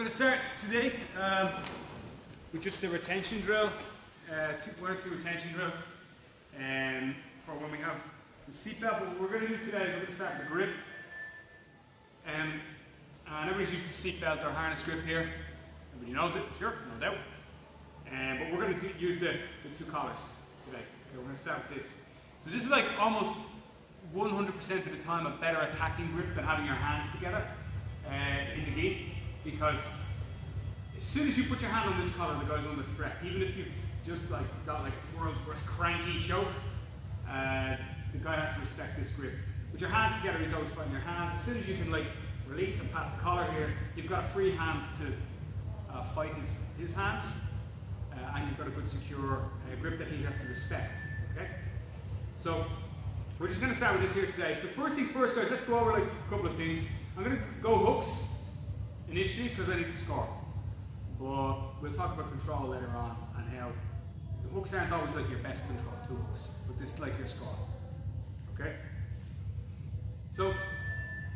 going to start today with just the retention drill, one or two retention drills for when we have the seatbelt. But what we're going to do today is we're going to start with the grip. And everybody's used to seatbelt or harness grip here. Everybody knows it, sure, no doubt. But we're going to use the two collars today. Okay, we're going to start with this. So this is like almost 100% of the time a better attacking grip than having your hands together in the gi, because as soon as you put your hand on this collar, the guy's under threat. Even if you've just like got like world's worst cranky choke, the guy has to respect this grip. With your hands together, he's always fighting your hands. As soon as you can like release and pass the collar here, you've got a free hand to fight his hands, and you've got a good secure grip that he has to respect. Okay, so we're just going to start with this here today. So first things first, guys, let's go over like a couple of things. I'm going to go hooks initially because I need to score, but we'll talk about control later on and how the hooks aren't always like your best control, two hooks, but this is like your score. Okay. So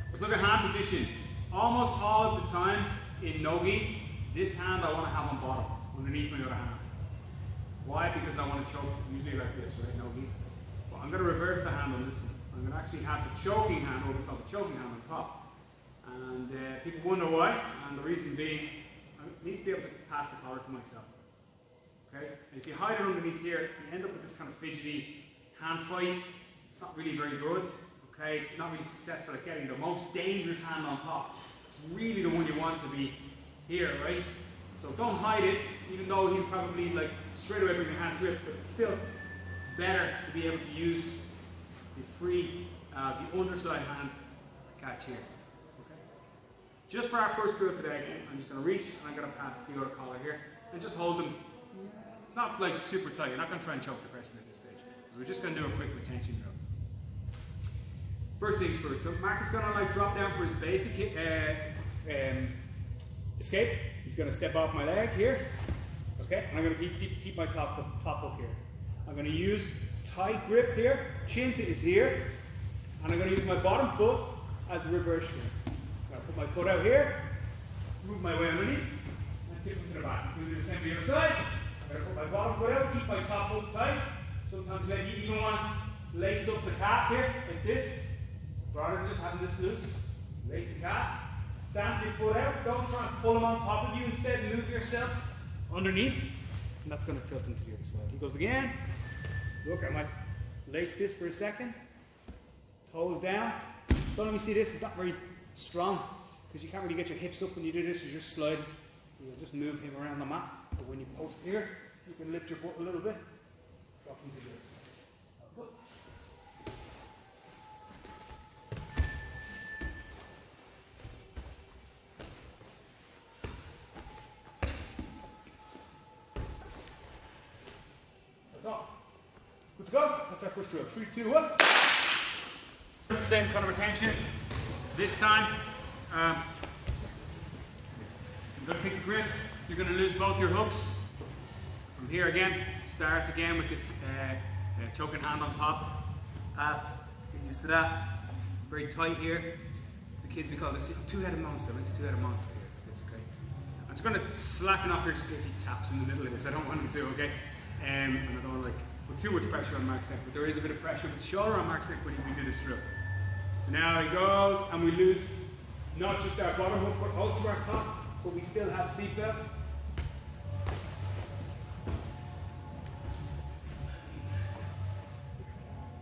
let's look at hand position. Almost all of the time in no-gi, this hand I want to have on bottom, underneath my other hand. Why? Because I want to choke, usually like this, right? No-gi. But I'm going to reverse the hand on this one. I'm going to actually have the choking hand over top, the choking hand on top. And people wonder why, and the reason being, I need to be able to pass the collar to myself. Okay? And if you hide it underneath here, you end up with this kind of fidgety hand fight. It's not really very good. Okay, it's not really successful at getting the most dangerous hand on top. It's really the one you want to be here, right? So don't hide it, even though he'll probably like straight away bring your hand to it, but it's still better to be able to use the free, the underside hand to catch here. Okay? Just for our first drill today, I'm just going to reach and I'm going to pass the other collar here and just hold them, not like super tight. You're not going to try and choke the person at this stage. So we're just going to do a quick retention drill. First things first, so Mark is going to like drop down for his basic escape. He's going to step off my leg here, okay, and I'm going to keep my top hook here. I'm going to use tight grip here, chin to his ear, and I'm going to use my bottom foot as a reverse shrimp. I'm going to put my foot out here, move my way underneath, and tip him to the back. So we'll do the same to the other side. I'm going to put my bottom foot out, keep my top hook tight. Sometimes maybe you even want to lace up the calf here, like this. Rather than just having this loose, lace the calf, stamp your foot out, don't try and pull him on top of you, instead move yourself underneath, and that's going to tilt him to the other side. He goes again. Look, I might lace this for a second, toes down. Don't let me see this, it's not very strong, because you can't really get your hips up when you do this, you just slide, you'll just move him around the mat. But when you post here, you can lift your butt a little bit, drop him to the other side. Good to go. That's our first drill. 3, 2, 1. Same kind of retention. This time, you're going to take the grip. You're going to lose both your hooks. From here again, start again with this choking hand on top. Pass. Get used to that. Very tight here. The kids, we call this two-headed monster. It's a two-headed monster here. It's okay. I'm just going to slacken off here just in case he taps in the middle of this. I don't want him to, okay? And I don't want to like put too much pressure on Mark's neck, but there is a bit of pressure with the shoulder on Mark's neck when we do this drill. So now he goes, and we lose not just our bottom hook, but also our top, but we still have seatbelt.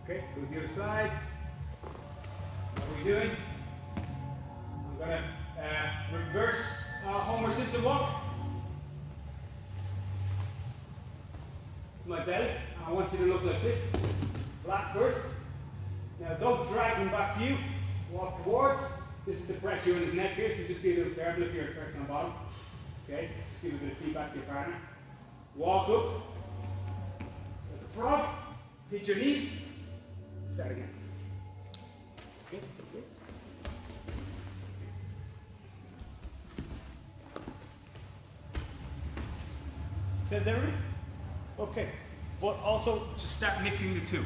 Okay, goes the other side. What are we doing? I'm going to reverse Homer Simpson walk. My belly, and I want you to look like this, flat first. Now don't drag him back to you, walk towards. This is the pressure in his neck here, so just be a little careful if you're a person on bottom. Okay, give a bit of feedback to your partner. Walk up, like a frog, hit your knees, start again. Okay, says everybody? Okay, but also just start mixing the two.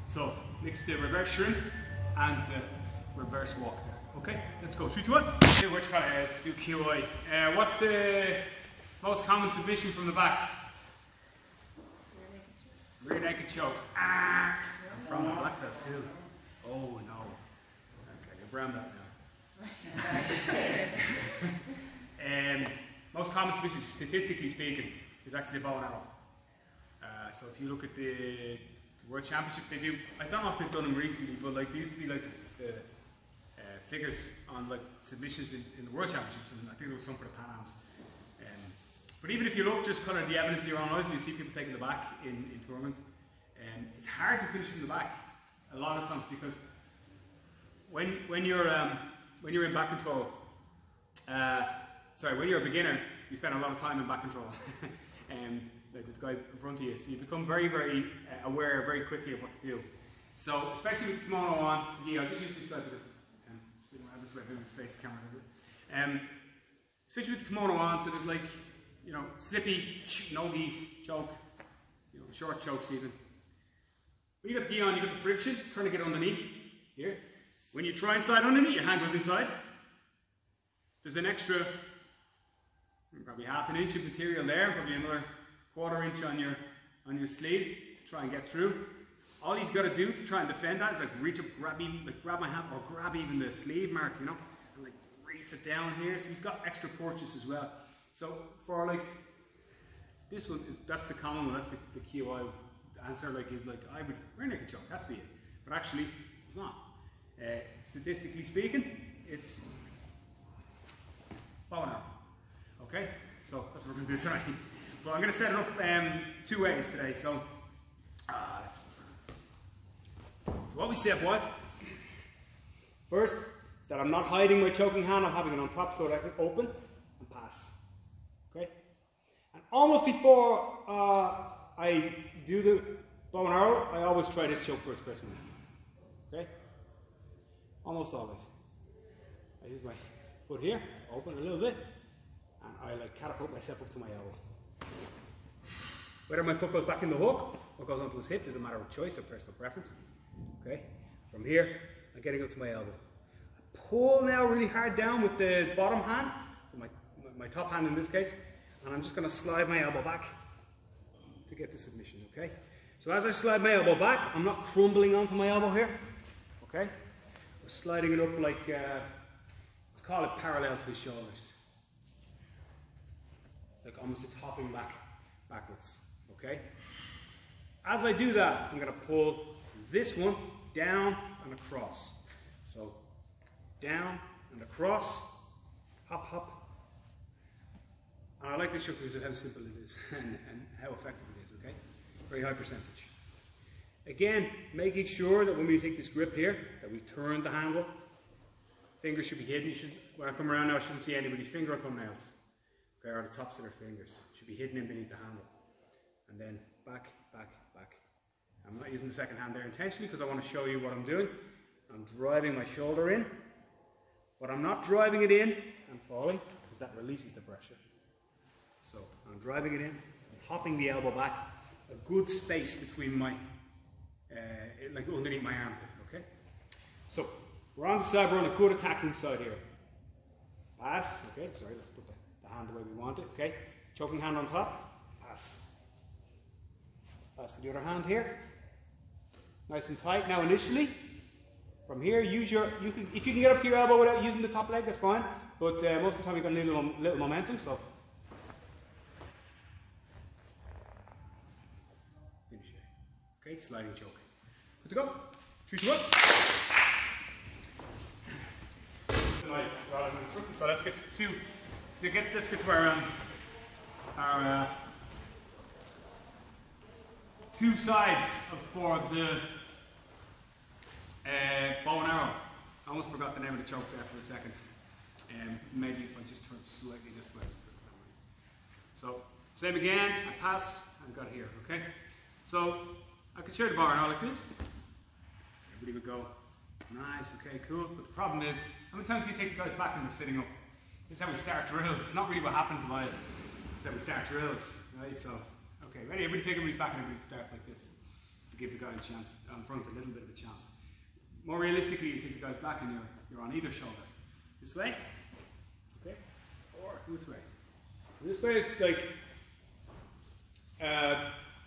So mix the reverse shrimp and the reverse walk there. Okay, let's go. 3, 2, 1. Okay, we're trying to do QI. What's the most common submission from the back? Rear naked choke. Ah! I'm from the black belt too. Oh no. Okay, you're brown belt now. Most common submission, statistically speaking, is actually bow and arrow. So if you look at the World Championship, they do. I don't know if they've done them recently, but like they used to be like the figures on like submissions in the World Championships, and I think there was some for the Pan Ams. But even if you look just kind of the evidence of your own eyes, you see people taking the back in tournaments. It's hard to finish from the back a lot of times because when you're in back control, when you're a beginner, you spend a lot of time in back control. Like with the guy in front of you, so you become very, very aware very quickly of what to do. So especially with kimono on, I'll just use this side because spin around this way, maybe face the camera. Especially with the kimono on, so there's like, slippy, no-gi choke, short chokes even. When you got the gi on, you got the friction, trying to get underneath, here. When you try and slide underneath, your hand goes inside. There's an extra, probably half an inch of material there, probably another quarter inch on your sleeve to try and get through. All he's got to do to try and defend that is like reach up, grab my hand, or grab even the sleeve mark, and like reef it down here. So he's got extra purchase as well. So for like this one, that's the common one. That's the QI answer. Like is like I would rear naked choke. Has to be it, but actually it's not. Statistically speaking, it's bow and arrow. Okay, so that's what we're going to do tonight. Well, I'm going to set it up 2 ways today. So what we said was, first, is that I'm not hiding my choking hand, I'm having it on top so that I can open and pass. Okay? And almost before I do the bow and arrow, I always try this choke first personally. Okay? Almost always. I use my foot here, open a little bit, and I like catapult myself up to my elbow. Whether my foot goes back in the hook or goes onto his hip is a matter of choice or personal preference. Okay? From here, I'm getting up to my elbow. I pull now really hard down with the bottom hand, so my top hand in this case, and I'm just going to slide my elbow back to get to submission. Okay? So as I slide my elbow back, I'm not crumbling onto my elbow here. Okay? We're sliding it up like, let's call it parallel to his shoulders. Like almost it's hopping backwards. Okay? As I do that, I'm going to pull this one down and across. So down and across, hop, hop. And I like this choke because of how simple it is and how effective it is. Okay? Very high percentage. Again, making sure that when we take this grip here, that we turn the handle. Fingers should be hidden. When I come around now, I shouldn't see anybody's finger or thumbnails. Okay, or the tops of their fingers. Should be hidden in beneath the handle. And then back, back, back. I'm not using the second hand there intentionally because I want to show you what I'm doing. I'm driving my shoulder in, but I'm not driving it in and falling because that releases the pressure. So I'm driving it in, I'm hopping the elbow back, a good space between my, like underneath my armpit, okay? So we're on the side, we're on a good attacking side here. Pass, okay, sorry, let's put the hand the way we want it, okay? Choking hand on top, pass. Pass to the other hand here. Nice and tight. Now initially, from here, use your, if you can get up to your elbow without using the top leg, that's fine. But most of the time you're going to need a little momentum, so. Finish it. Okay, sliding choke. Good to go. 3, 2, 1. So let's get to let's get to our two sides for the bow and arrow. I almost forgot the name of the choke there for a second. Maybe if I just turn slightly this way. So same again, I pass and got here, okay? So I could show the bow and arrow like this. Everybody would go, nice, okay, cool. But the problem is, how many times do you take the guys back when they're sitting up? This is how we start drills. It's not really what happens live. This is how we start drills, right? So, okay, ready? Everybody take everybody's back and everybody starts like this. Just to give the guy a chance, on front a little bit of a chance. more realistically, you take the guy's back and you're on either shoulder. This way, okay, or this way. This way is like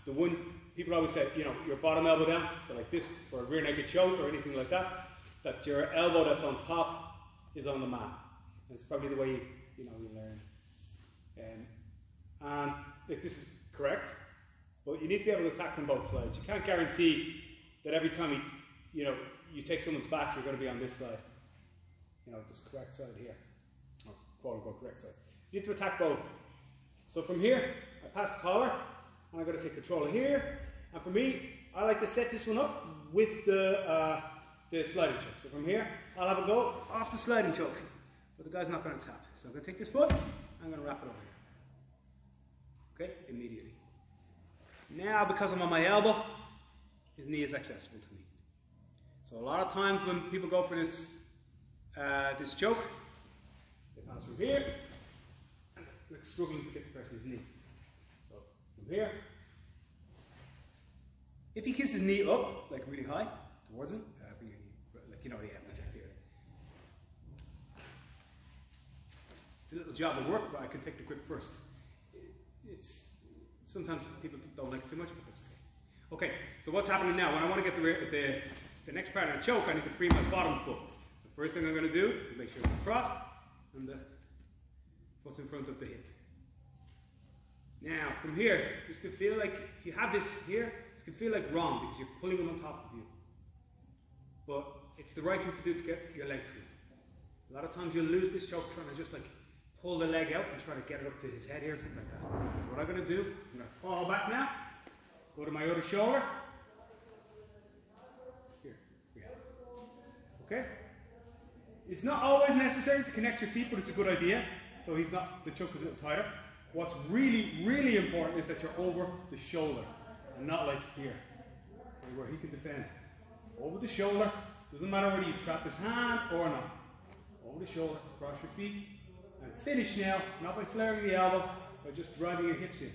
the one people always say, you know, your bottom elbow down, but like this for a rear naked choke or anything like that, that your elbow that's on top is on the mat. And it's probably the way you learn. And like this is correct, but you need to be able to attack from both sides. You can't guarantee that every time you take someone's back, you're going to be on this side. You know, this correct side here, or quote unquote correct side. So you need to attack both. So from here, I pass the collar, and I'm going to take control of here. And for me, I like to set this one up with the sliding choke. So from here, I'll have a go off the sliding choke, but the guy's not going to tap. So I'm going to take this foot, I'm going to wrap it over here. Okay, immediately. Now, because I'm on my elbow, his knee is accessible to me. So a lot of times when people go for this this choke, they pass from here, and they're struggling to get the person's knee. So from here, if he keeps his knee up, like really high, towards me, like you know, yeah, like here. It's a little job of work, but I can take the grip first. It's sometimes people don't like it too much, but that's okay. Okay, so what's happening now? When I want to get the next part of the choke, I need to free my bottom foot. So first thing I'm going to do is make sure it's crossed and the foot's in front of the hip. Now from here, this could feel like, if you have this here, this could feel like wrong because you're pulling him on top of you. But it's the right thing to do to get your leg free. A lot of times you'll lose this choke trying to just like pull the leg out and try to get it up to his head here or something like that. So what I'm going to do, I'm going to fall back now, go to my other shoulder. Here, we have it. Okay? It's not always necessary to connect your feet, but it's a good idea. So the choke is a little tighter. What's really, really important is that you're over the shoulder and not like here, okay, where he can defend. Over the shoulder, doesn't matter whether you trap his hand or not. Over the shoulder, cross your feet, and finish now, not by flaring the elbow, by just driving your hips in.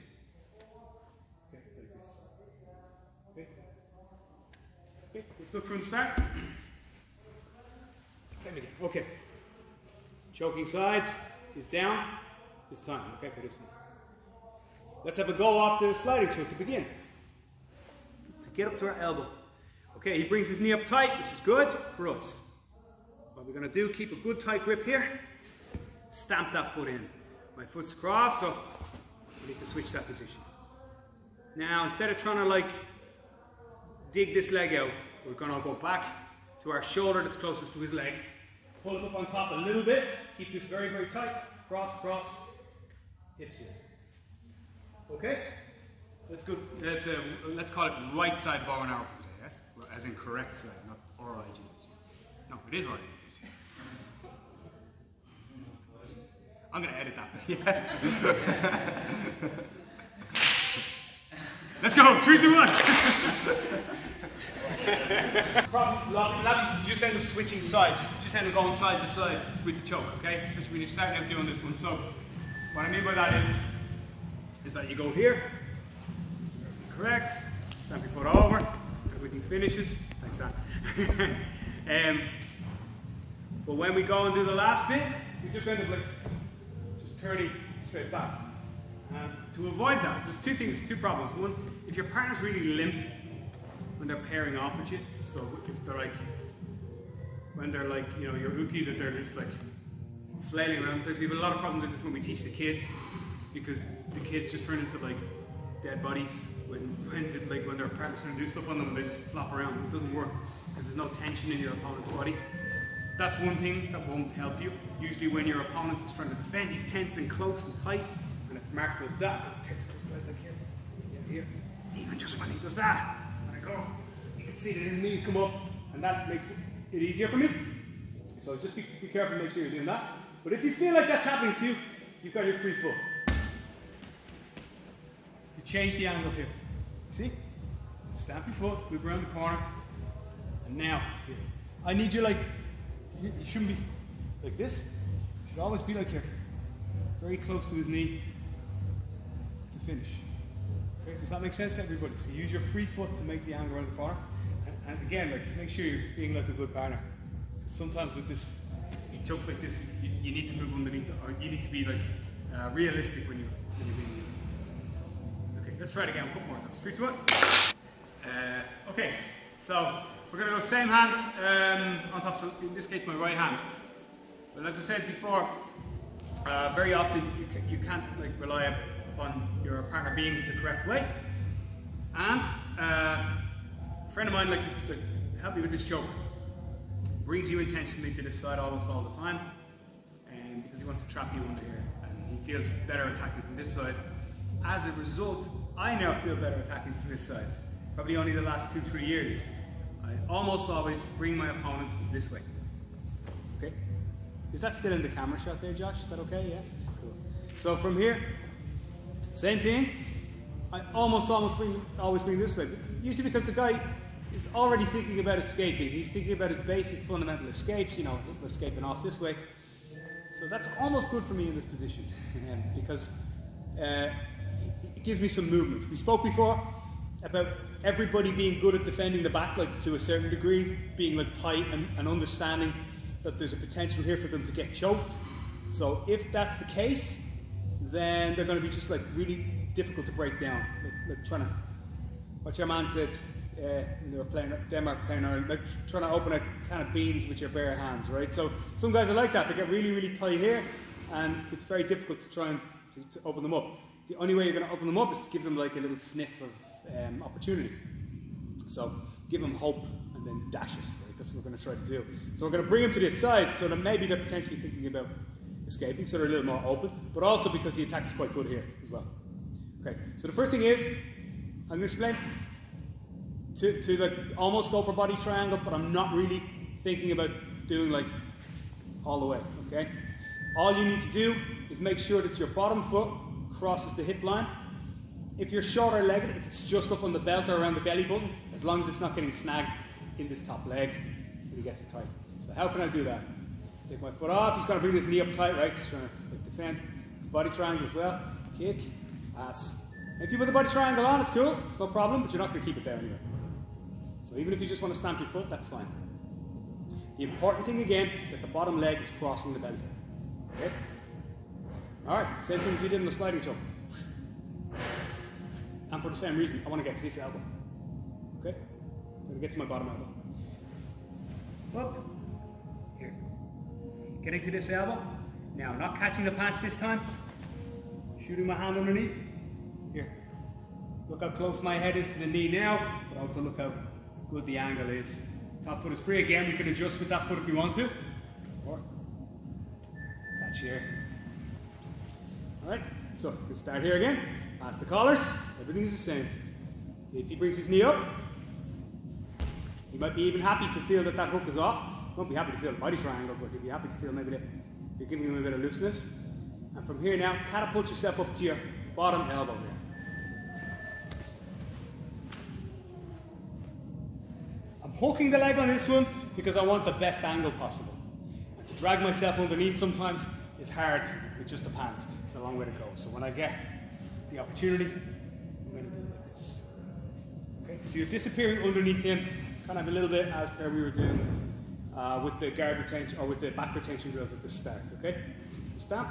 Okay, like this. Okay, okay, let's look from the start. Same again. Okay. Choking sides is down this time, okay, for this one. Let's have a go off the sliding choke to begin. To get up to our elbow. Okay, he brings his knee up tight, which is good for us. What we're going to do, keep a good tight grip here. Stamp that foot in. My foot's crossed, so we need to switch that position. Now, instead of trying to like dig this leg out, we're going to go back to our shoulder that's closest to his leg. Pull it up on top a little bit. Keep this very, very tight. Cross, cross, hips in. Okay? That's good. Let's call it right side bow and arrow for today, yeah? As in correct side, not RIG. No, it is RIG. I'm going to edit that. Let's go. 3, 2, 1. Probably, you just end up switching sides. Just end up going side to side with the choke, okay? Especially when you're starting out doing this one. So, what I mean by that is that you go here, correct, stamp your foot over, everything finishes. Thanks, Dan. But when we go and do the last bit, we just end up like turning straight back. To avoid that, there's two problems. One, if your partner's really limp when they're pairing off with you, so if they're like, when they're like, you know, your uki, that they're just like flailing around the place. We have a lot of problems with this when we teach the kids, because the kids just turn into like dead bodies when their partner's trying to do stuff on them and they just flop around. It doesn't work because there's no tension in your opponent's body. That's one thing that won't help you. Usually when your opponent is trying to defend, he's tense and close and tight. And if Mark does that, tense close and tight like here, here, even just when he does that, and I go, you can see that his knees come up, and that makes it easier for me. So just be careful, make sure you're doing that. But if you feel like that's happening to you, you've got your free foot. To change the angle here. See? Stamp your foot, move around the corner, and now, here. I need you like, you shouldn't be like this. You should always be like here. Very close to his knee to finish. Okay, does that make sense to everybody? So use your free foot to make the angle around the corner. And again, like, make sure you're being like a good partner. Sometimes with this, jumps like this, you need to move underneath, or you need to be like realistic when you're being. Okay, let's try it again a couple more times. 3, 2, 1. Okay, so we're going to go same hand on top. So in this case, my right hand. But as I said before, very often you can't like rely upon your partner being the correct way. And a friend of mine like helped me with this choke. Brings you intentionally to this side almost all the time, and because he wants to trap you under here, and he feels better attacking from this side. As a result, I now feel better attacking from this side. Probably only the last 2-3 years. I almost always bring my opponent this way. Okay? Is that still in the camera shot there, Josh? Is that okay? Yeah? Cool. So from here, same thing. I always bring this way. But usually because the guy is already thinking about escaping. He's thinking about his basic fundamental escapes, you know, escaping off this way. So that's almost good for me in this position because it gives me some movement. We spoke before about everybody being good at defending the back, like to a certain degree, being like tight and understanding that there's a potential here for them to get choked. So if that's the case, then they're going to be just like really difficult to break down. Like trying to, what your man said, they were playing, Denmark playing Ireland, like trying to open a can of beans with your bare hands, right? So some guys are like that. They get really, really tight here, and it's very difficult to try and to open them up. The only way you're going to open them up is to give them like a little sniff of opportunity. So give them hope and then dash it, right? That's what we're going to try to do. So we're going to bring them to this side so that maybe they're potentially thinking about escaping, so they're a little more open, but also because the attack is quite good here as well. Okay, so the first thing is, I'm going to explain, to like almost go for body triangle, but I'm not really thinking about doing like all the way, okay? All you need to do is make sure that your bottom foot crosses the hip line. If you're shorter legged, if it's just up on the belt or around the belly button, as long as it's not getting snagged in this top leg when he gets it tight. So how can I do that? Take my foot off, he's going to bring this knee up tight, right? He's trying to like, defend his body triangle as well. Kick, pass. And if you put the body triangle on, it's cool, it's no problem, but you're not going to keep it there anyway. So even if you just want to stamp your foot, that's fine. The important thing again is that the bottom leg is crossing the belly. Okay? Alright, same thing as we did in the sliding choke. And for the same reason, I want to get to this elbow. Okay? I'm going to get to my bottom elbow. Up. Here. Getting to this elbow. Now, not catching the pants this time. Shooting my hand underneath. Here. Look how close my head is to the knee now, but also look how good the angle is. Top foot is free again. We can adjust with that foot if we want to. Or catch here. Alright, so we'll start here again. Pass the collars. Everything is the same. If he brings his knee up, he might be even happy to feel that that hook is off. Won't be happy to feel the body triangle, but he'll be happy to feel maybe that you're giving him a bit of looseness. And from here now, catapult yourself up to your bottom elbow there. I'm hooking the leg on this one because I want the best angle possible. And to drag myself underneath sometimes is hard with just the pants. It's a long way to go. So when I get the opportunity, I'm going to do it like this. Okay, so you're disappearing underneath him, kind of a little bit as per we were doing with the guard retention or with the back retention drills at the start. Okay, so stamp,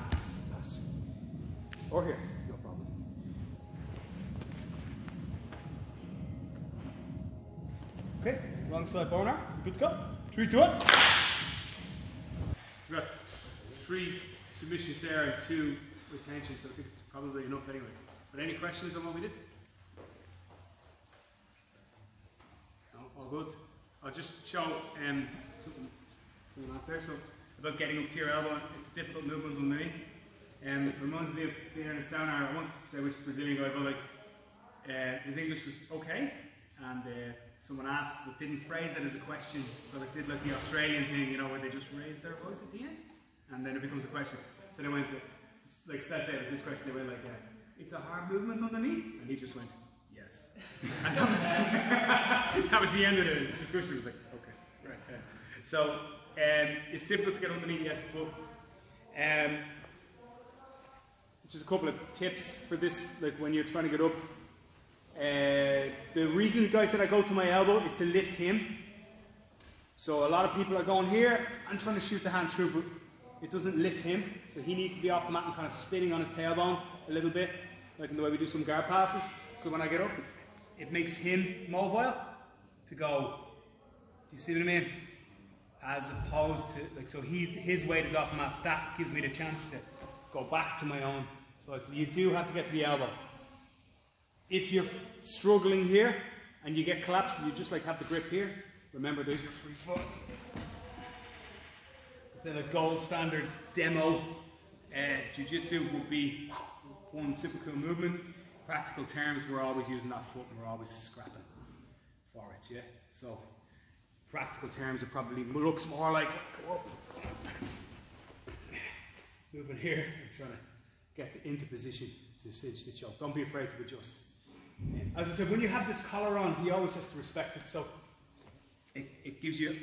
pass, or here, no problem. Okay, wrong side bar now. Good to go. 3, 2, 1. We've got 3 submissions there and 2 retentions, so I think it's probably enough anyway. But any questions on what we did? No, all good. I'll just show something else there. So about getting up to your elbow, it's a difficult movement underneath. It reminds me of being in a sauna. I once said with Brazilian guy, but like his English was okay, and someone asked but didn't phrase it as a question, so they did like the Australian thing, you know, where they just raise their voice at the end, and then it becomes a question. So they went to, like let's say it was this question, they went like, it's a hard movement underneath, and he just went, yes. And that was the end of the discussion. It was like, okay, right. So it's difficult to get underneath, yes, but just a couple of tips for this, like when you're trying to get up The reason, guys, that I go to my elbow is to lift him. So a lot of people are going here and trying to shoot the hand through, but it doesn't lift him. So he needs to be off the mat and kind of spinning on his tailbone a little bit, like in the way we do some guard passes. So when I get up, it makes him mobile to go. Do you see what I mean? As opposed to, like, so his weight is off the mat. That gives me the chance to go back to my own. So you do have to get to the elbow. If you're struggling here and you get collapsed and you just like have the grip here, remember there's your free foot. So the gold standard demo Jiu Jitsu would be one super cool movement. Practical terms, we're always using that foot and we're always scrapping for it, yeah? So practical terms, it probably looks more like go up, moving here and trying to get into position to cinch the choke. Don't be afraid to adjust. As I said, when you have this collar on, he always has to respect it, so it gives you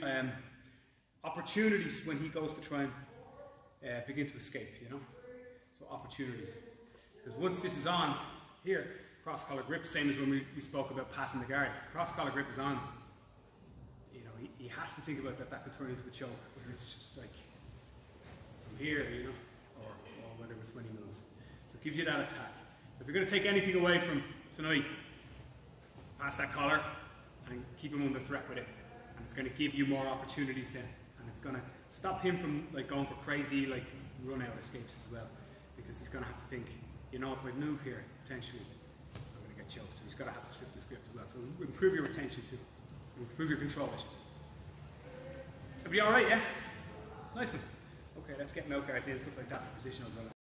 opportunities when he goes to try and begin to escape, you know? So opportunities. Because once this is on, here, cross collar grip, same as when we spoke about passing the guard. If the cross collar grip is on, you know, he has to think about that could turn into a choke, whether it's just like from here, you know, or whether it's when he moves. So it gives you that attack. So if you're going to take anything away from tonight, pass that collar and keep him under threat with it. And it's going to give you more opportunities then. And it's going to stop him from like going for crazy like run out escapes as well. Because he's going to have to think, you know, if I move here, potentially I'm going to get choked. So he's got to have to strip this grip as well. So improve your retention too. Improve your control, I should say. It'll be alright, yeah? Nice one. Okay, let's get milk guards in, stuff like that for positional development.